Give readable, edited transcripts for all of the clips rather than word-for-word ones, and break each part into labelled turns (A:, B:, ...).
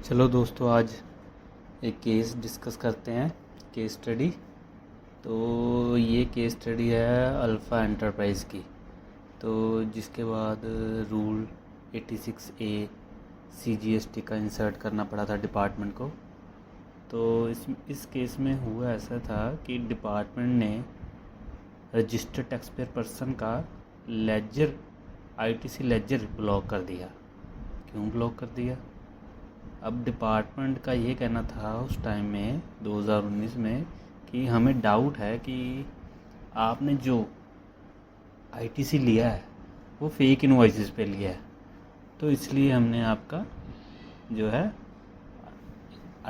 A: चलो दोस्तों, आज एक केस डिस्कस करते हैं, केस स्टडी। तो ये केस स्टडी है अल्फ़ा एंटरप्राइज़ की। तो जिसके बाद रूल 86A CGST का इंसर्ट करना पड़ा था डिपार्टमेंट को। तो इस केस में हुआ ऐसा था कि डिपार्टमेंट ने रजिस्टर्ड टैक्स पेयर पर्सन का लेजर ITC लेजर ब्लॉक कर दिया। क्यों ब्लॉक कर दिया? अब डिपार्टमेंट का ये कहना था उस टाइम में 2019 में कि हमें डाउट है कि आपने जो ITC लिया है वो फेक इनवॉइसेस पे लिया है, तो इसलिए हमने आपका जो है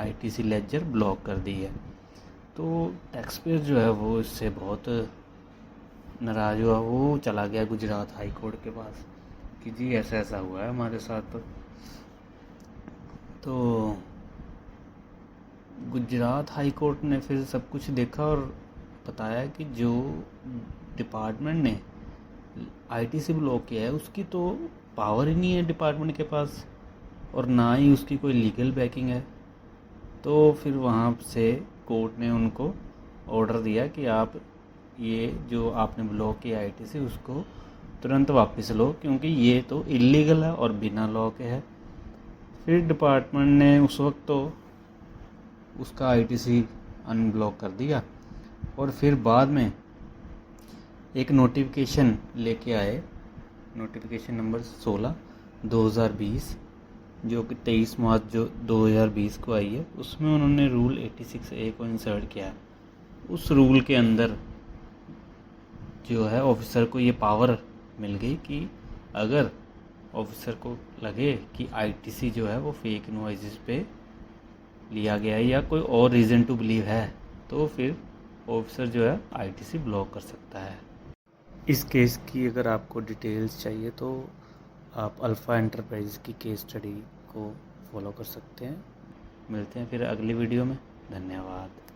A: ITC लेजर ब्लॉक कर दी है। तो टैक्स पेयर जो है वो इससे बहुत नाराज़ हुआ। वो चला गया गुजरात हाई कोर्ट के पास कि जी ऐसा ऐसा हुआ है हमारे साथ। तो गुजरात हाई कोर्ट ने फिर सब कुछ देखा और बताया कि जो डिपार्टमेंट ने ITC ब्लॉक किया है उसकी तो पावर ही नहीं है डिपार्टमेंट के पास, और ना ही उसकी कोई लीगल बैकिंग है। तो फिर वहाँ से कोर्ट ने उनको ऑर्डर दिया कि आप ये जो आपने ब्लॉक किया ITC उसको तुरंत वापस लो, क्योंकि ये तो इलीगल है और बिना लॉ के है। फिर डिपार्टमेंट ने उस वक्त तो उसका ITC अनब्लॉक कर दिया, और फिर बाद में एक नोटिफिकेशन लेके आए, नोटिफिकेशन नंबर 16 2020, जो कि 23 मार्च 2020 को आई है। उसमें उन्होंने रूल 86A को इंसर्ट किया है। उस रूल के अंदर जो है ऑफिसर को ये पावर मिल गई कि अगर ऑफिसर को लगे कि ITC जो है वो फेक इनवॉइसेस पे लिया गया है या कोई और रीज़न टू बिलीव है, तो फिर ऑफिसर जो है ITC ब्लॉक कर सकता है। इस केस की अगर आपको डिटेल्स चाहिए तो आप अल्फ़ा एंटरप्राइज की केस स्टडी को फॉलो कर सकते हैं। मिलते हैं फिर अगली वीडियो में। धन्यवाद।